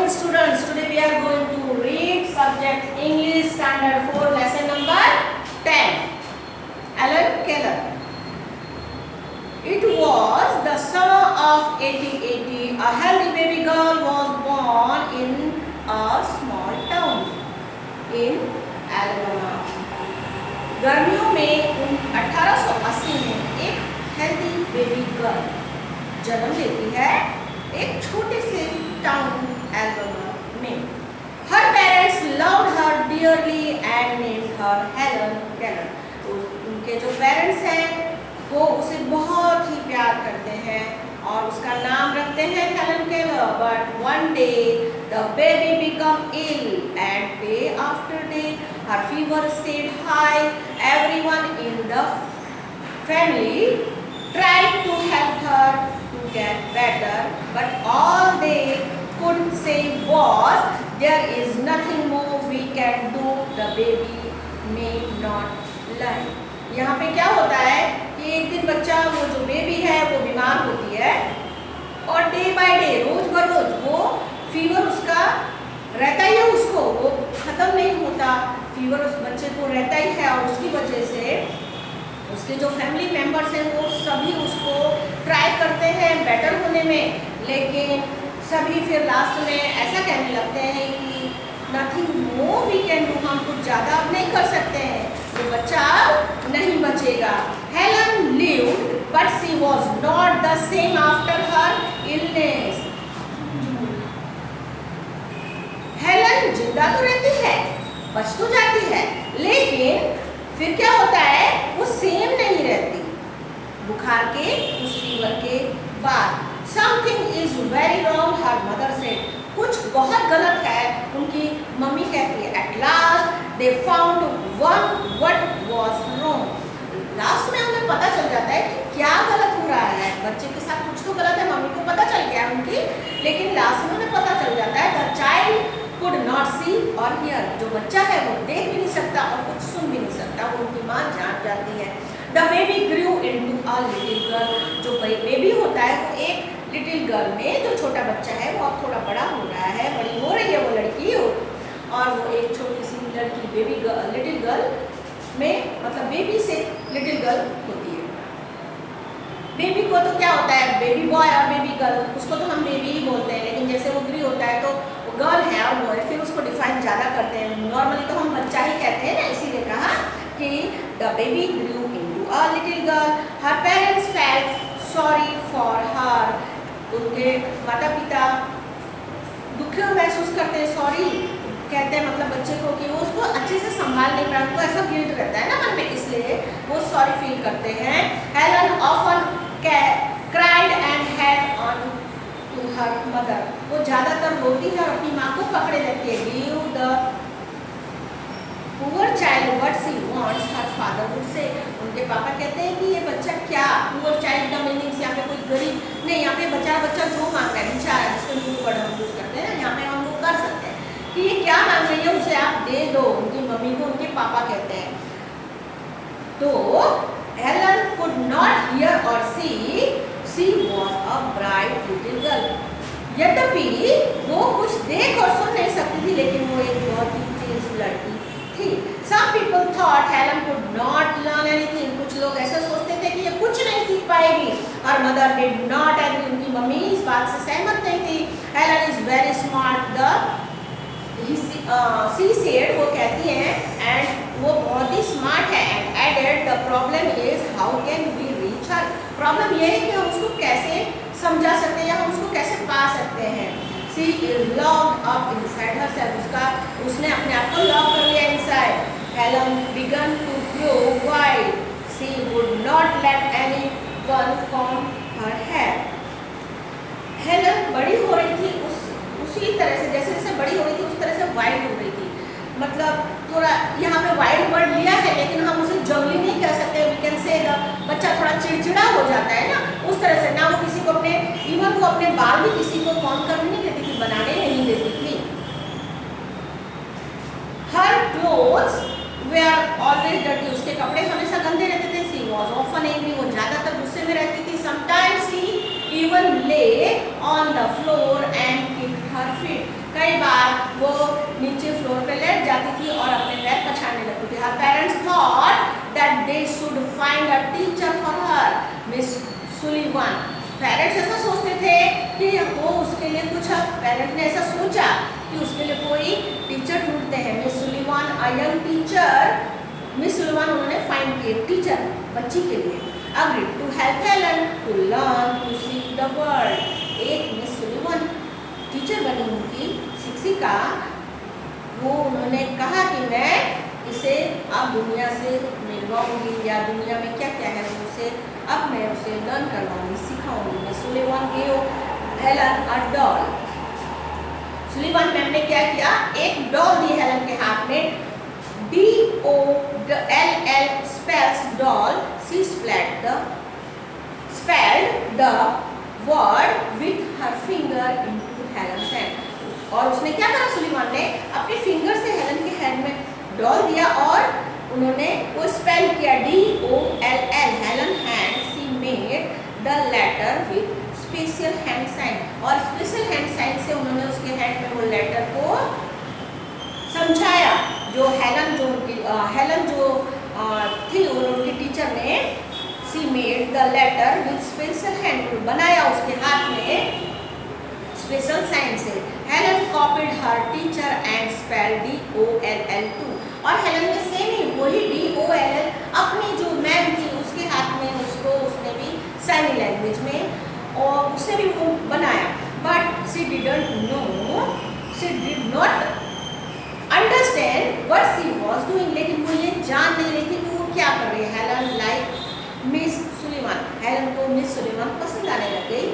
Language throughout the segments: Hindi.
students, today we are going to read subject English standard 4 lesson number 10. Helen Keller. It was the summer of 1880. A healthy baby girl was born in a small town in Alabama. गर्मियों में 1880 में एक हेल्दी बेबी गर्ल जन्म लेती है एक छोटे से टाउन एल्बमा में. Her parents loved her dearly and named her Helen Keller. उनके जो पेरेंट्स हैं वो उसे बहुत ही प्यार करते हैं और उसका नाम रखते हैं Helen Keller. But one day the baby became ill and day after day her fever stayed high. Everyone in the family tried to help her to get better, but all they could say was, there is nothing more we can do, the baby may not learn. यहाँ पे क्या होता है कि एक दिन बच्चा वो जो बेबी है वो बीमार होती है और डे बाय डे रोज बरोज वो फीवर उसका रहता ही है, उसको वो ख़त्म नहीं होता. फीवर उस बच्चे को रहता ही है और उसकी वजह से उसके जो फैमिली मेम्बर्स हैं वो सभी उसको ट्राई करते हैं बेटर होने में, लेकिन सभी फिर लास्ट में ऐसा कहने लगते हैं कि nothing more we can do, हम कुछ ज़्यादा अब नहीं कर सकते हैं, तो बच्चा नहीं बचेगा. Helen lived but she was not the same after her illness. Helen जिंदा तो रहती है, बच तो जाती है, लेकिन फिर क्या होता है वो सेम नहीं रहती बुखार के उस फीवर के बाद. Something is very wrong her mother said. कुछ बहुत गलत है उनकी मम्मी कहती है. At last they found what was wrong. Last में उन्हें पता चल जाता है कि क्या गलत हो रहा है, बच्चे के साथ कुछ तो गलत है. मम्मी को पता चल गया उनकी, लेकिन लास्ट में उन्हें पता चल जाता है the child could not see or hear. जो बच्चा है वो देख भी नहीं सकता और कुछ सुन भी नहीं सकता, वो उनकी माँ जान जाती है. The baby grew into a little girl. जो बेबी होता है वो एक लिटिल गर्ल में, जो छोटा बच्चा है वो अब थोड़ा बड़ा हो रहा है, बड़ी हो रही है वो लड़की, और वो एक छोटी सी लड़की बेबी गर्ल लिटिल गर्ल में, मतलब बेबी से लिटिल गर्ल होती है. बेबी को तो क्या होता है, बेबी बॉय और बेबी गर्ल, उसको तो हम बेबी ही बोलते हैं, लेकिन जैसे वो ग्री होता है तो वो गर्ल है और बॉय, फिर उसको डिफाइन ज़्यादा करते हैं. नॉर्मली तो हम बच्चा ही कहते हैं ना, इसीलिए कहा कि the baby grew into a little girl. Her parents felt sorry for her. उनके माता पिता दुखी महसूस करते हैं, सॉरी कहते हैं मतलब बच्चे को कि वो उसको अच्छे से संभाल नहीं पाया, उनको ऐसा गिल्ट रहता है ना मन में, इसलिए वो सॉरी फील करते हैं. Helen often cried and held on to her mother. वो ज़्यादातर रोती है और अपनी माँ को पकड़े रहती है. Give the poor child what she wants, her father would say. उनके पापा कहते हैं कि ये बच्चा क्या, poor child का मीनिंग यहाँ पे कोई गरीब नहीं, यहाँ पे बच्चा जो मांग रहा है बेचारा, जिसको न्यू वर्ड हम यूज करते हैं ना, यहाँ पे हम लोग कर सकते हैं कि ये क्या मांग रही है उसे आप दे दो. उनकी मम्मी को उनके पापा कहते हैं. तो Helen could not hear or see. She was a bright little girl. यद्यपि वो कुछ देख और सुन नहीं सकती थी, लेकिन वो एक बहुत ही तेज लड़की थी. Some people thought Helen could not learn anything. कुछ लोग ऐसा सोचते थे कि ये कुछ नहीं सीख पाएगी. Her mother did not agree. उनकी मम्मी इस बात से सहमत नहीं थी. Helen is very smart. she said, वो कहती हैं, and वो बहुत ही स्मार्ट है. And added the problem is how can we reach her. Problem ये है कि हम उसको कैसे समझा सकते हैं या हम उसको कैसे पा सकते हैं. She is locked up inside herself. उसने अपने आप को लॉक कर लिया inside. Helen began to grow wild. She would not let anyone comb her hair. Helen बड़ी हो रही थी उसी तरह से, जैसे जैसे बड़ी हो रही थी उस तरह से वाइल्ड हो रही थी. मतलब थोड़ा यहाँ पे वाइल्ड वर्ड लिया है, लेकिन हम उसे जंगली नहीं कह सकते. वी कैन से बच्चा थोड़ा चिड़चिड़ा हो जाता है ना, उस तरह से. ना वो किसी को अपने, इवन वो अपने बाल भी किसी को कॉम करने नहीं देती थी, बनाने नहीं देती थी. Her clothes were always dirty. उसके कपड़े हमेशा गंदे रहते थे. She was often angry. वो ज़्यादातर गुस्से में रहती थी. Sometimes she even lay on the floor and kicked her feet. कई बार वो नीचे फ्लोर पे लेट जाती थी और अपने पैर पछाड़ने लगती थी. Her parents thought that they should find a teacher for her, Miss Sullivan. Parents ऐसा सोचते थे कि वो उसके लिए कुछ, पेरेंट्स ने ऐसा सोचा कि उसके लिए कोई टीचर ढूंढते हैं. Miss Sullivan a young teacher, miss Sullivan उन्होंने फाइंड किए टीचर बच्ची के लिए. Agreed to help Helen to learn to see the world. एक मिस सुलीवान टीचर बनी उनकी शिक्षिका, वो उन्होंने कहा कि मैं इसे अब दुनिया से मिलवाऊंगी या दुनिया में क्या क्या है उसे अब मैं उसे लर्न करवाऊंगी, सिखाऊंगी. Miss Sullivan give Helen a doll. Sullivan ma'am ने क्या किया, एक डॉल दी हेलन के हाथ में. DOLL spells doll. She spelled the word with her finger into Helen's hand. और उसने क्या करा, सुलीवान ने अपने फिंगर से हेलन के हैंड में डॉल दिया और उन्होंने वो स्पेल किया DOLL. Helen hand she made the letter with special hand sign. और स्पेशल हैंड साइन से उन्होंने उसके हैंड में वो लेटर को समझाया. जो हेलन जो थी उनकी टीचर ने she made the letter with special hand, बनाया उसके हाथ में स्पेशल साइन से. Helen copied her teacher and spell DOLL too. और हेलन ने सेम ही वही DOLL अपनी जो मैम थी उसके हाथ में उसने भी साइन लैंग्वेज में और उसने भी वो बनाया. But she did not understand what she was doing. लेकिन वो ये जान नहीं रही थी कि वो क्या कर रही है. हेलन लाइक मिस सुलीवान, हेलन को मिस सुलीवान पसंद आने लग गई.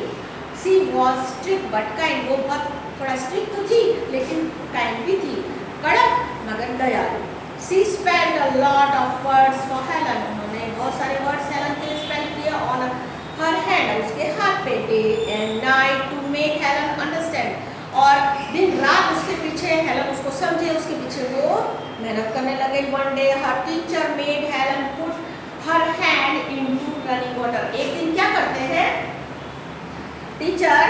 She was strict but kind. वो बहुत थोड़ा स्ट्रिक्ट तो थी लेकिन काइंड भी थी, कड़क मगर दयालु. She spelled a lot of words for Helen. उन्होंने बहुत सारे वर्ड्स हेलन के लिए स्पेल किए ऑन हर हैंड, उसके हाथ पे. Day and night to make Helen understand. और दिन रात उसके पीछे हेलन उसको समझे, उसके पीछे वो मेहनत करने लगे. One day her teacher made Helen put her hand into running water. एक दिन क्या करते हैं टीचर,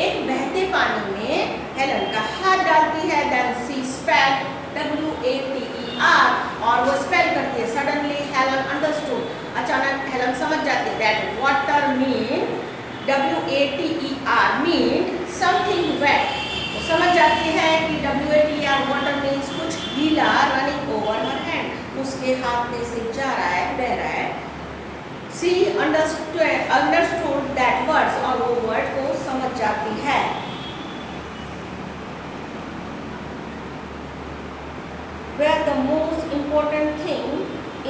एक बहते पानी में हेलन का हाथ डालती है. देन शी स्पेल WATER और वो स्पेल करती है. Suddenly Helen understood. अचानक हेलन समझ जाती है that water mean WATER mean something wet. वो समझ जाती है कि WATER वाटर मीन्स कुछ गीला. रनिंग ओवर हर हैंड, उसके हाथ में से जा रहा है, बह रहा है. She understood that words और वो वर्ड को समझ जाती है. Where the most important thing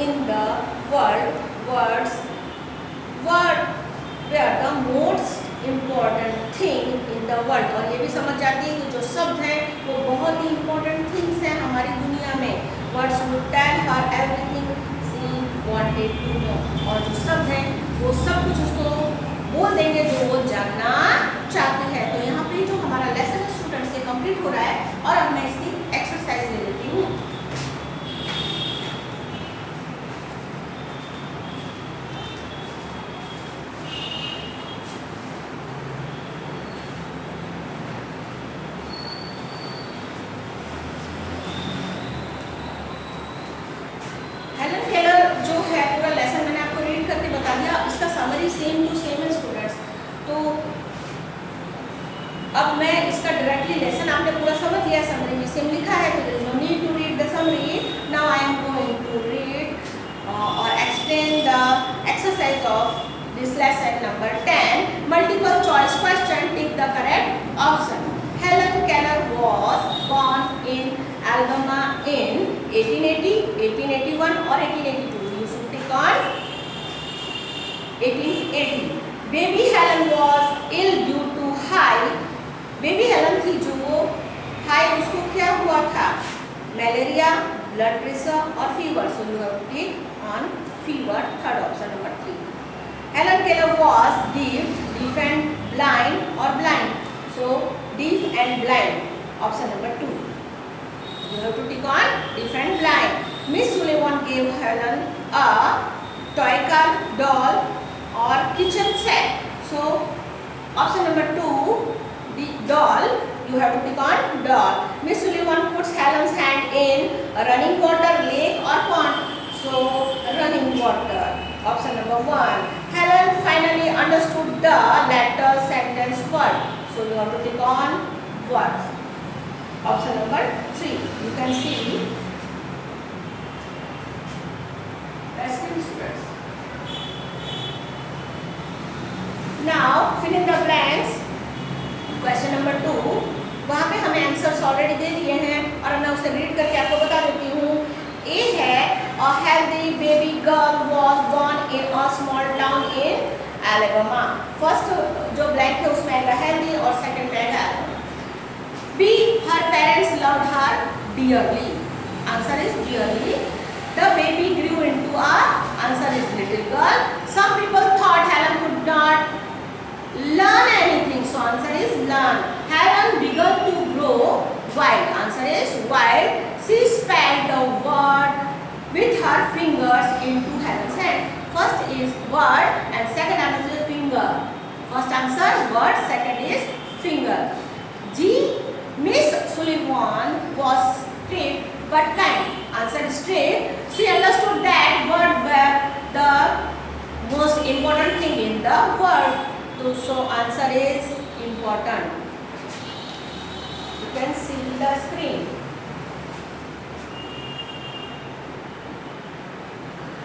in the world, where the most important thing in the world. और ये भी समझ जाती है कि जो शब्द हैं वो बहुत ही important things हैं हमारी दुनिया में. Words would tell her everything she wanted to know. और जो शब्द हैं वो सब कुछ उसको बोल देंगे जो वो जानना चाहती है. तो यहाँ पे जो हमारा लेसन स्टूडेंट से कंप्लीट हो रहा है और अब मैं इसकी एक्सरसाइज ले लेती हूँ. सेम टू सेम है स्टूडेंट्स. तो अब मैं इसका डायरेक्टली लेसन आपने पूरा समझ लिया. समरी में सेम लिखा है तो there is no need to read the summary. Now I am going to read और explain the exercise of this lesson number 10. Multiple choice question. Tick the correct option. Helen Keller was born in Alabama in 1880, 1881 और 1882. You should tick on 1880. Baby Helen was ill due to high. Baby Helen थी जो वो हाई, उसको क्या हुआ था, मलेरिया, ब्लड प्रेशर और fever. So you have to tick on fever. Third option number 3. Helen Keller was deaf and blind और blind. So deaf and blind option number 2. You have to tick on deaf and blind. Miss Sullivan gave Helen a toy car, doll or kitchen set. So option number 2, the doll You have to click on doll. Miss Sullivan puts Helen's hand in a running water, lake or pond. So running water. Option number 1. Helen finally understood the letter, sentence, word. So you have to click on words. Option number 3. You can see. Now fill in the blanks. Question number 2, वहाँ पे हमें आंसर्स ऑलरेडी दे दिए हैं और मैं उसे रीड करके आपको बता देती हूँ. ए है, a healthy baby girl was born in a small town in Alabama. First जो ब्लैंक है उसमें आएगा healthy और सेकंड में आएगा Alabama. B, her parents loved her dearly. Answer is dearly. The baby grew into a, answer is little girl. Some people thought Helen could not learn anything, so answer is learn. Helen began to grow wild, answer is wild. She spelled the word with her fingers into Helen's hand. First is word and second answer is finger. First answer word, second is finger. G, Miss Sullivan was strict but kind, answer is strict. She understood that words were the most important thing in the world. So answer is important. You can see the screen.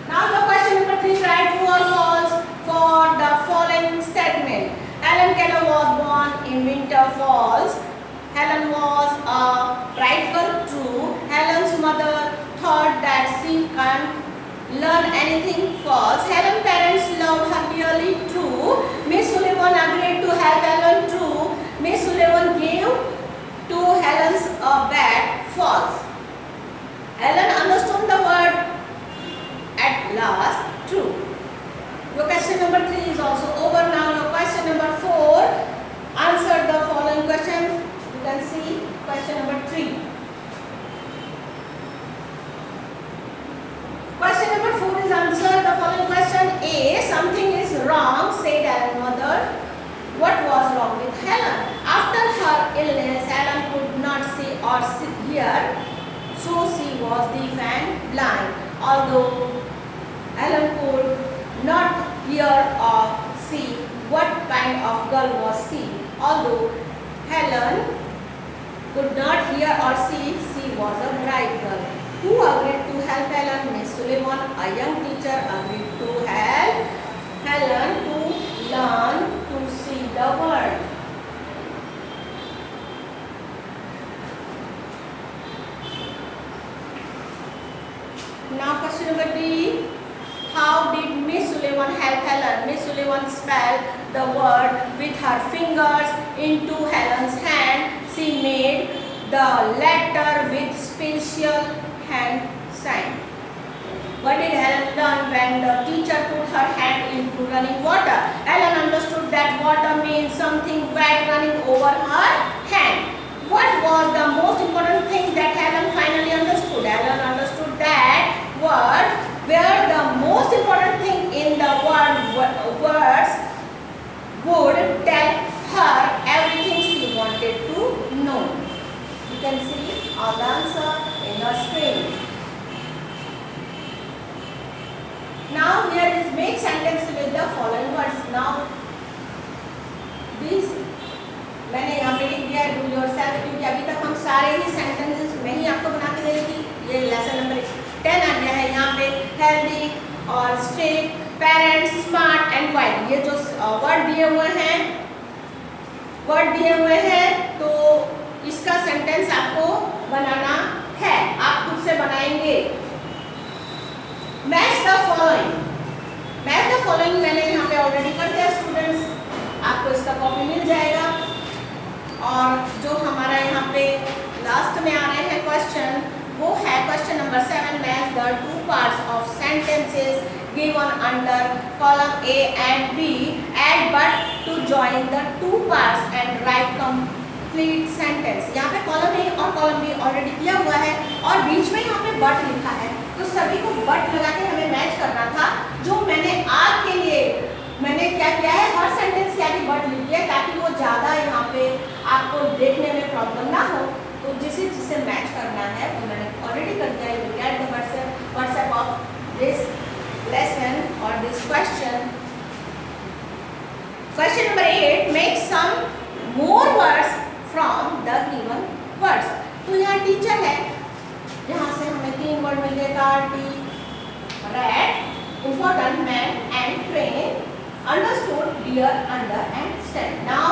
Now the question number 3, write true or false for the following statement. Helen Keller was born in Winter Falls. Helen was a bright girl, true. Helen's mother thought that she can't learn anything, false. Helen's parents loved her dearly, true. Miss Sullivan agreed to help Helen, true. Miss Sullivan gave to Helen's a bag, false. Helen understood the word at last, true. Your question number 3 is also over now. Your question number 4, answer the following question. You can see question number 3. Question number 4 is answer the following question. A, something is wrong, said Helen's mother. What was wrong with Helen? After her illness, Helen could not see or hear, so she was deaf and blind. Although Helen could not hear or see, what kind of girl was she? Although Helen could not hear or see, she was a bright girl. Who agreed to help Helen? Miss Sullivan, a young teacher, agreed to help Helen to learn to see the world. Now question number D. How did Miss Sullivan help Helen? Miss Sullivan spelled the word with her fingers into Helen's hand. She made the letter with special hand sign. What did Helen learn when the teacher put her hand into running water? Helen understood that water means something wet running over her hand. What was the most important thing that Helen finally understood? Helen understood that words were the most important thing in the world. Words would tell her everything she wanted to know. You can see all the answer in the screen. Now here is make sentence with the following words. Now this मैंने यहाँ पे लिख दिया है डू योरसेल्फ, क्योंकि अभी तक हम सारे ही सेंटेंसेस मैं ही आपको बना के दे रही थी. ये लेसन नंबर 10 आ गया है. यहाँ पे हेल्दी और strict, parents, smart and wild, ये जो वर्ड दिए हुए हैं तो इसका सेंटेंस आपको बनाना है. आप खुद से बनाएंगे. Match the following. Match the following मैंने यहाँ पे ऑलरेडी कर दिया स्टूडेंट्स, आपको इसका कॉपी मिल जाएगा. और जो हमारा यहाँ पे लास्ट में आ रहे हैं क्वेश्चन, वो है question number 7. Match the two parts of sentences given under column A and B. Add but to join the two parts and write complete sentence. यहाँ पे कॉलम A और कॉलम B ऑलरेडी दिया हुआ है और बीच में यहाँ पे बट लिखा है, तो सभी को बट लगा के हमें मैच करना था. जो मैंने आपके लिए क्या किया है, हर सेंटेंस के आगे बट लिख दिया ताकि वो ज़्यादा यहाँ पे आपको देखने में प्रॉब्लम ना हो। तो जिसे मैच करना है वो मैंने ऑलरेडी कर दिया। You get the WhatsApp of this lesson और this question. Question number 8, make some more words from the given words. तो यहाँ टीचर है, यहाँ से हमें 3 वर्ड मिल गए, car, T, red, important, man and train, understood, dear, under and stand. Now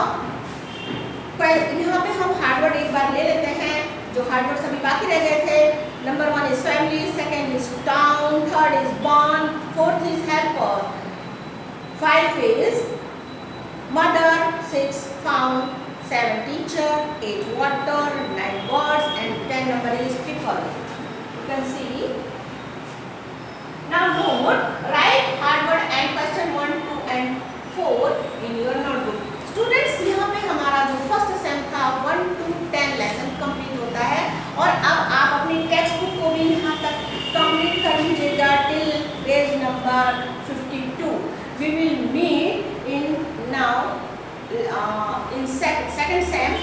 यहाँ पे हम हार्ड वर्ड एक बार ले लेते हैं, जो हार्ड वर्ड सभी बाकी रह गए थे। Number 1 is family, second is town, third is born, fourth is helper, 5 is mother, 6 found, 7 teacher, 8 water, 9 birds and 10 number is people. You can see. Now note, write hard word and question 1, 2 and 4 in your notebook. Students, यहाँ पे हमारा जो फर्स्ट सेम था 1 to 10 लेसन कंप्लीट होता है और अब आप अपनी टेक्स्ट बुक को भी यहाँ तक कंप्लीट कर लीजिएगा till page number 52. We will meet in now in second sem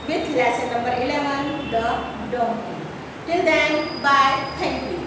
with lesson number 11, the donkey. Till then, bye. Thank you.